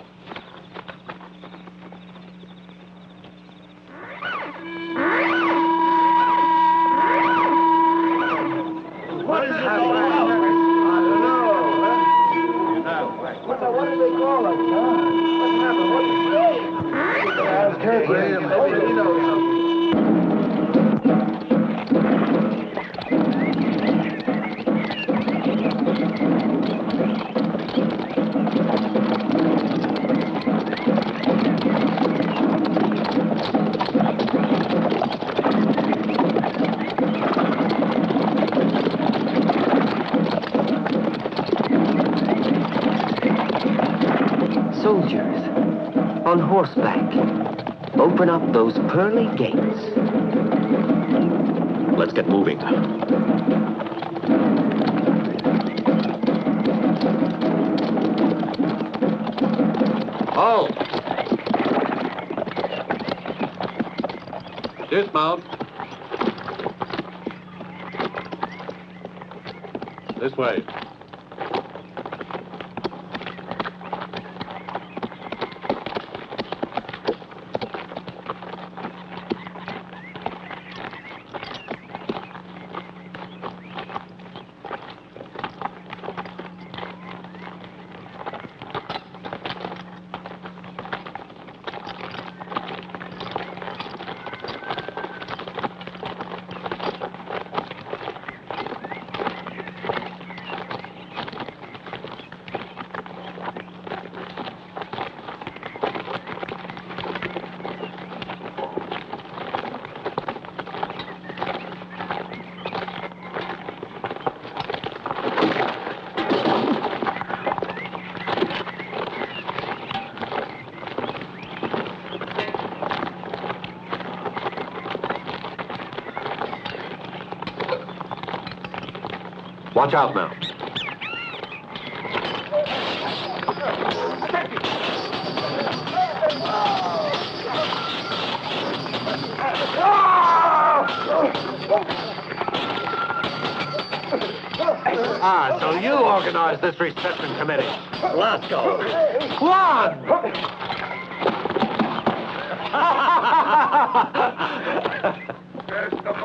What is it? I don't know. What do they call us, huh? What happened? What did you say? Maybe he knows something. Soldiers, on horseback, open up those pearly gates. Let's get moving. Halt! Dismount. This way. Watch out now. Ah, so you organized this reception committee. Glasgow. Juan!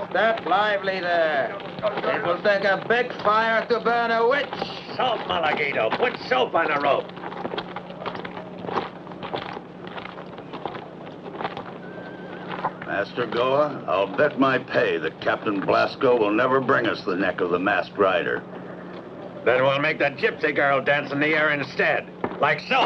Step lively there. It will take a big fire to burn a witch. Soap, Malaguito. Put soap on a rope. Master Goa, I'll bet my pay that Captain Blasco will never bring us the neck of the masked rider. Then we'll make the gypsy girl dance in the air instead. Like so.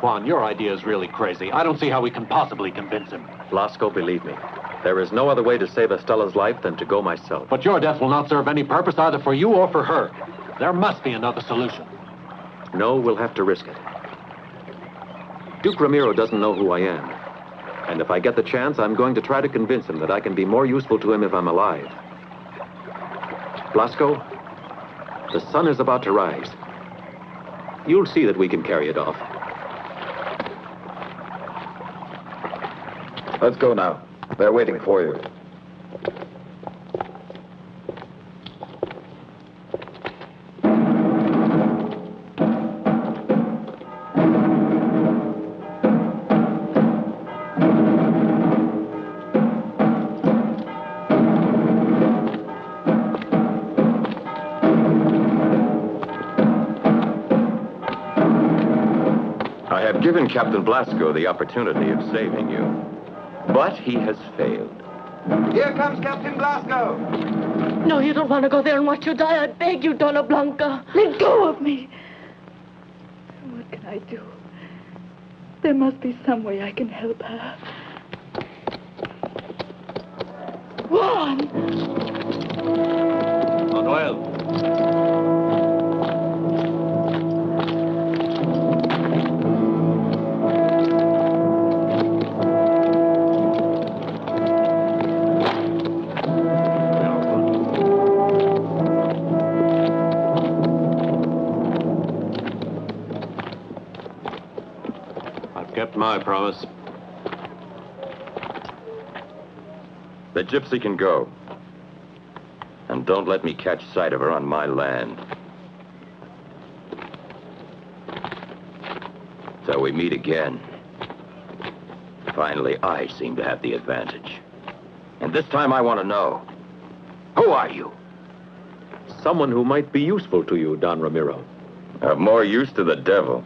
Juan, your idea is really crazy. I don't see how we can possibly convince him. Blasco, believe me. There is no other way to save Estella's life than to go myself. But your death will not serve any purpose either for you or for her. There must be another solution. No, we'll have to risk it. Duke Ramiro doesn't know who I am. And if I get the chance, I'm going to try to convince him that I can be more useful to him if I'm alive. Blasco, the sun is about to rise. You'll see that we can carry it off. Let's go now. They're waiting for you. I have given Captain Blasco the opportunity of saving you. But he has failed. Here comes Captain Blasco. No, you don't want to go there and watch you die. I beg you, Donna Blanca. Let go of me. What can I do? There must be some way I can help her. Juan! Manuel. I promise. The gypsy can go. And don't let me catch sight of her on my land. So we meet again. Finally, I seem to have the advantage. And this time I want to know, who are you? Someone who might be useful to you, Don Ramiro. Of more use to the devil.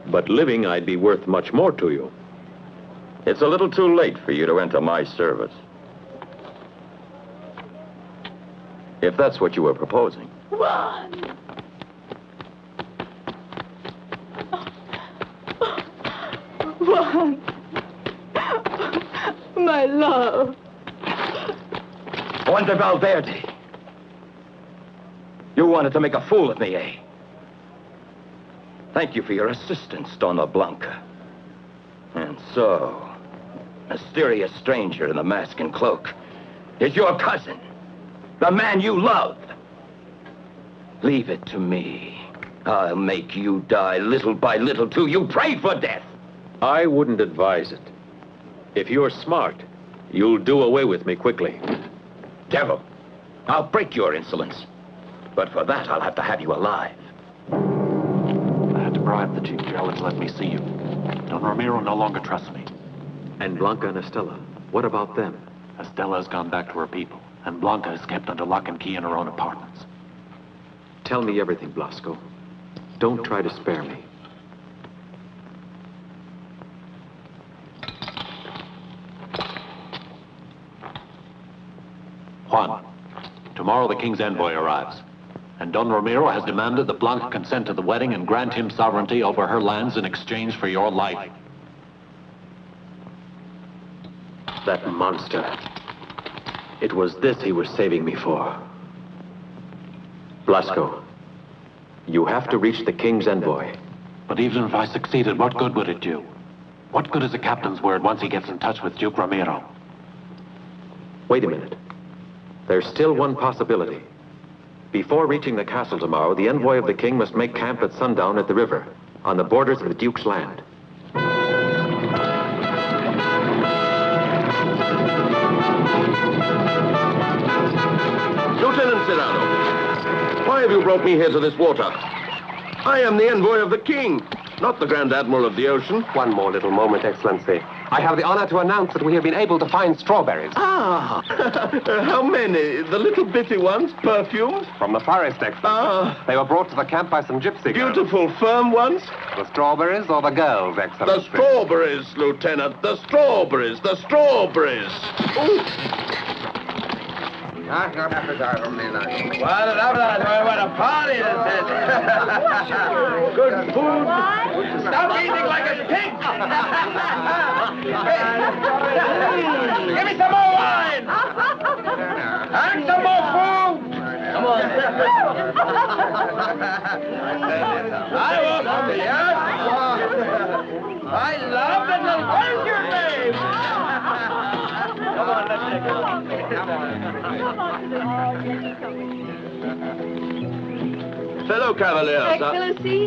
But living, I'd be worth much more to you. It's a little too late for you to enter my service. If that's what you were proposing. Juan! Juan! My love. Juan de Valverde. You wanted to make a fool of me, eh? Thank you for your assistance, Donna Blanca. And so, mysterious stranger in the mask and cloak is your cousin, the man you loved. Leave it to me. I'll make you die little by little too. You prayed for death. I wouldn't advise it. If you're smart, you'll do away with me quickly. Devil, I'll break your insolence. But for that, I'll have to have you alive. I had to bribe the chief jailer to let me see you. Don Ramiro no longer trusts me. And Blanca and Estella, what about them? Estella has gone back to her people, and Blanca is kept under lock and key in her own apartments. Tell me everything, Blasco. Don't try to spare me. Juan, tomorrow the king's envoy arrives. And Don Ramiro has demanded that Blanca consent to the wedding and grant him sovereignty over her lands in exchange for your life. That monster. It was this he was saving me for. Blasco, you have to reach the king's envoy. But even if I succeeded, what good would it do? What good is a captain's word once he gets in touch with Duke Ramiro? Wait a minute. There's still one possibility. Before reaching the castle tomorrow, the envoy of the king must make camp at sundown at the river, on the borders of the Duke's land. Lieutenant Serrano, why have you brought me here to this water? I am the envoy of the king, not the Grand Admiral of the ocean. One more little moment, Excellency. I have the honor to announce that we have been able to find strawberries. Ah, how many? The little bitty ones, perfumed? From the forest, Excellency. Ah. They were brought to the camp by some gypsy girls. Beautiful, firm ones? The strawberries or the girls, Excellency? The strawberries, Lieutenant. The strawberries. The strawberries. Ooh. What a party this is. Good food. Stop eating like a pig. Give me some more wine. And some more food. Come on. I want some of yours. I love it. Where's your name? Come on, let's take it. Fellow cavaliers. Excellency?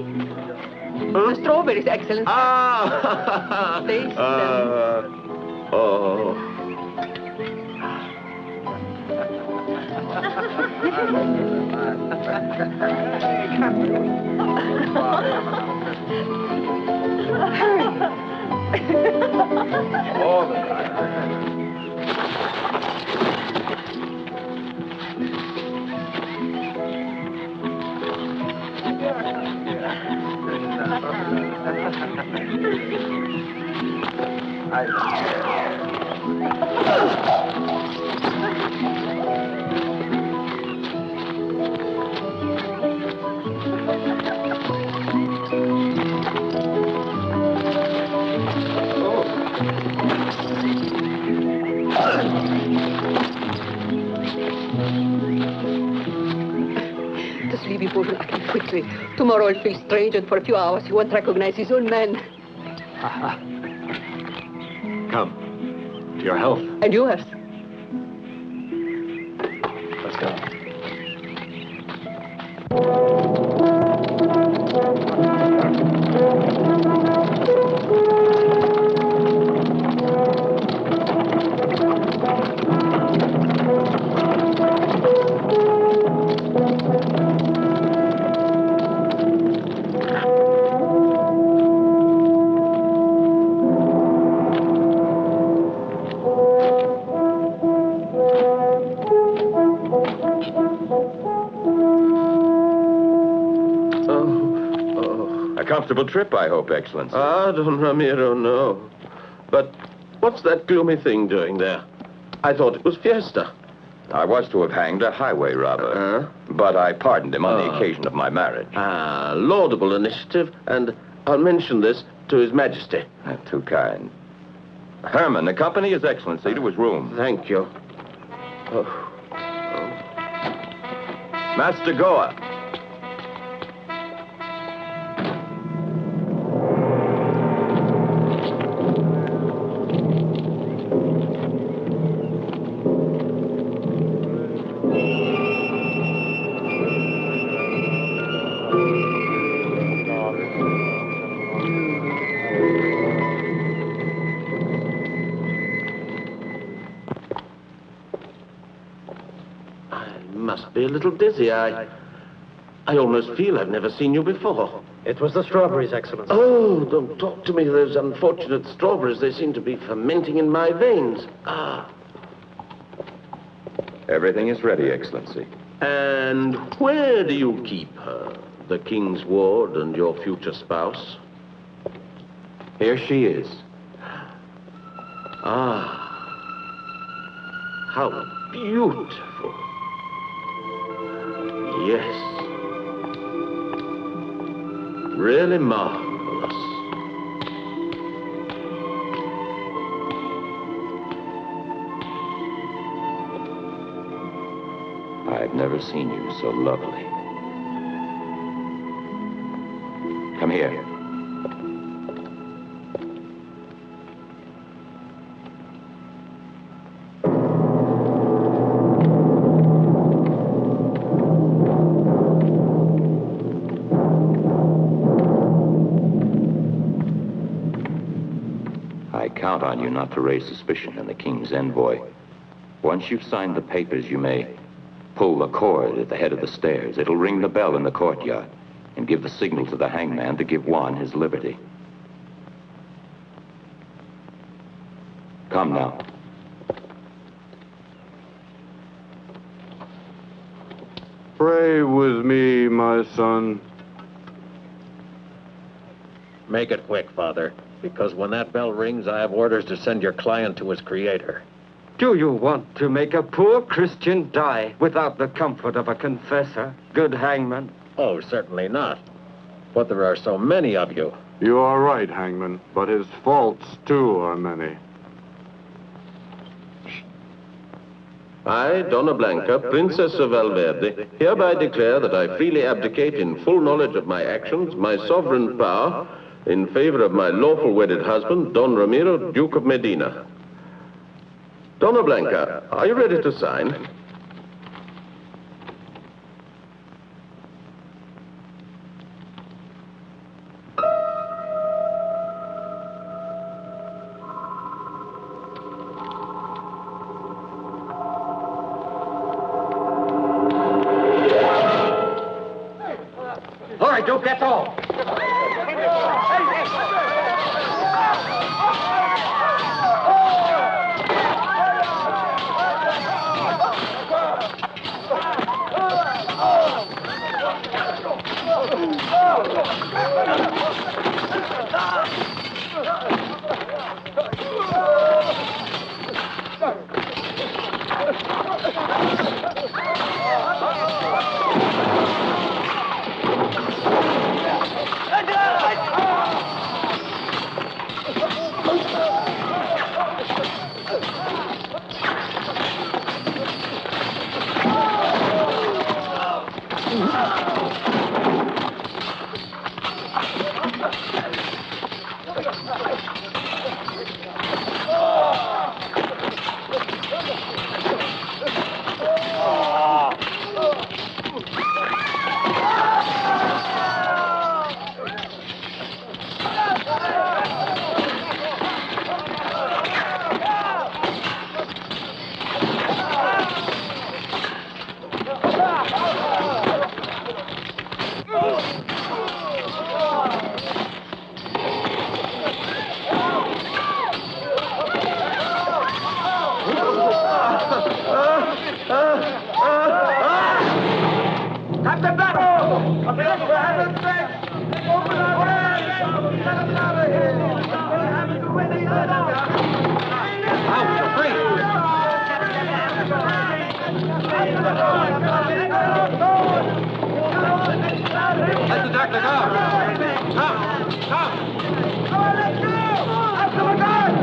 The strawberries, Excellency. Ah! Taste them. Oh. The sleepy boy will act quickly. Tomorrow he'll feel strange, and for a few hours he won't recognize his own men. Come. To your health. And yours. Let's go. comfortable trip, I hope, Excellency. Ah, Don Ramiro, no. But what's that gloomy thing doing there? I thought it was fiesta. I was to have hanged a highway robber, but I pardoned him on the occasion of my marriage. Ah, laudable initiative, and I'll mention this to His Majesty. Too kind. Herman, accompany His Excellency to his room. Thank you. Master Goa. Must be a little dizzy. I almost feel I've never seen you before. It was the strawberries, Excellency. Oh, don't talk to me of those unfortunate strawberries. They seem to be fermenting in my veins. Ah. Everything is ready, Excellency. And where do you keep her? The king's ward and your future spouse? Here she is. Ah. How beautiful. Yes. Really marvelous. I've never seen you so lovely. Come here. Count on you not to raise suspicion in the king's envoy. Once you've signed the papers, you may pull the cord at the head of the stairs. It'll ring the bell in the courtyard and give the signal to the hangman to give Juan his liberty. Come now. Pray with me, my son. Make it quick, Father. Because when that bell rings, I have orders to send your client to his creator. Do you want to make a poor Christian die without the comfort of a confessor, good hangman? Oh, certainly not. But there are so many of you. You are right, hangman, but his faults, too, are many. I, Donna Blanca, Princess of Valverde, hereby declare that I freely abdicate in full knowledge of my actions, my sovereign power, in favor of my lawful wedded husband, Don Ramiro, Duke of Medina. Donna Blanca, are you ready to sign? All right, Duke, that's all. Let the doctor go. Come, come. Let's go! After the guard!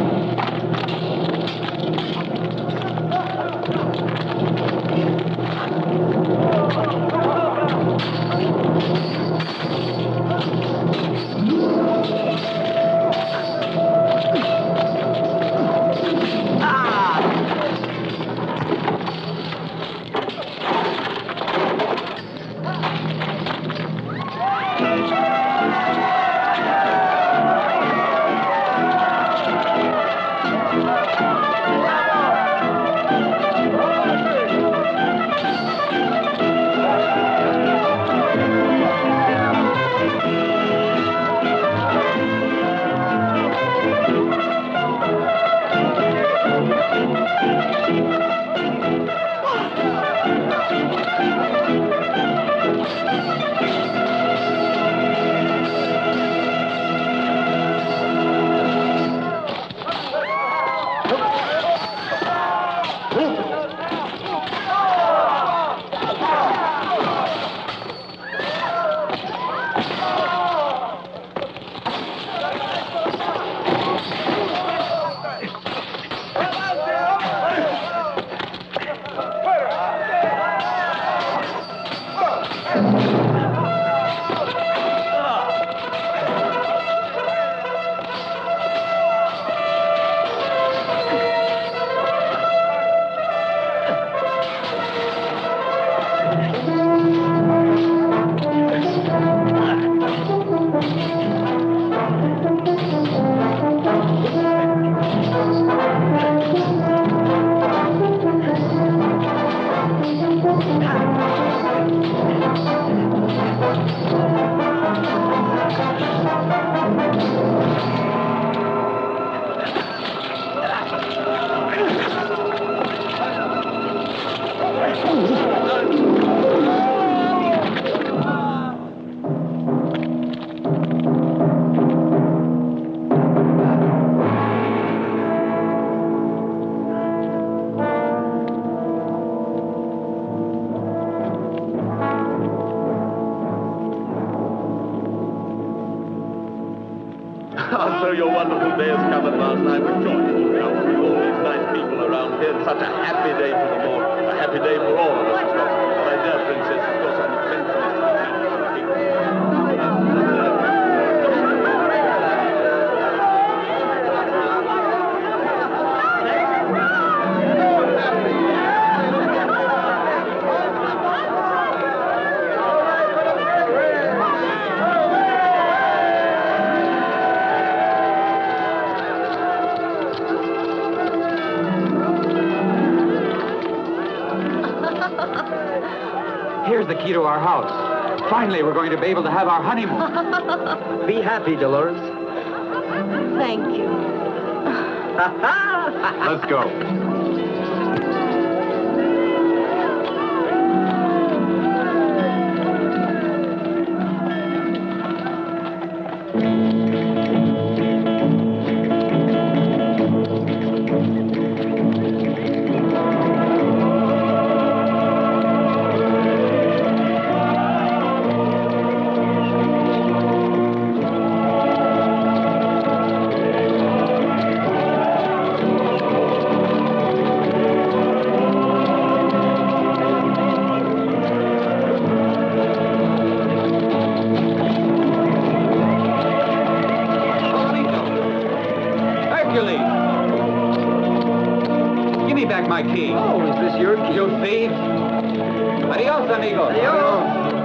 So your wonderful day has come at last. I'm rejoiced now to see all these nice people around here. It's such a happy day for them all. A happy day for all of us, of course. My dear princess, of course, I'm Here's the key to our house. Finally, we're going to be able to have our honeymoon. Be happy, Dolores. Thank you. Let's go. My key. Oh, is this your key? You thief. Adios, amigo. Adios.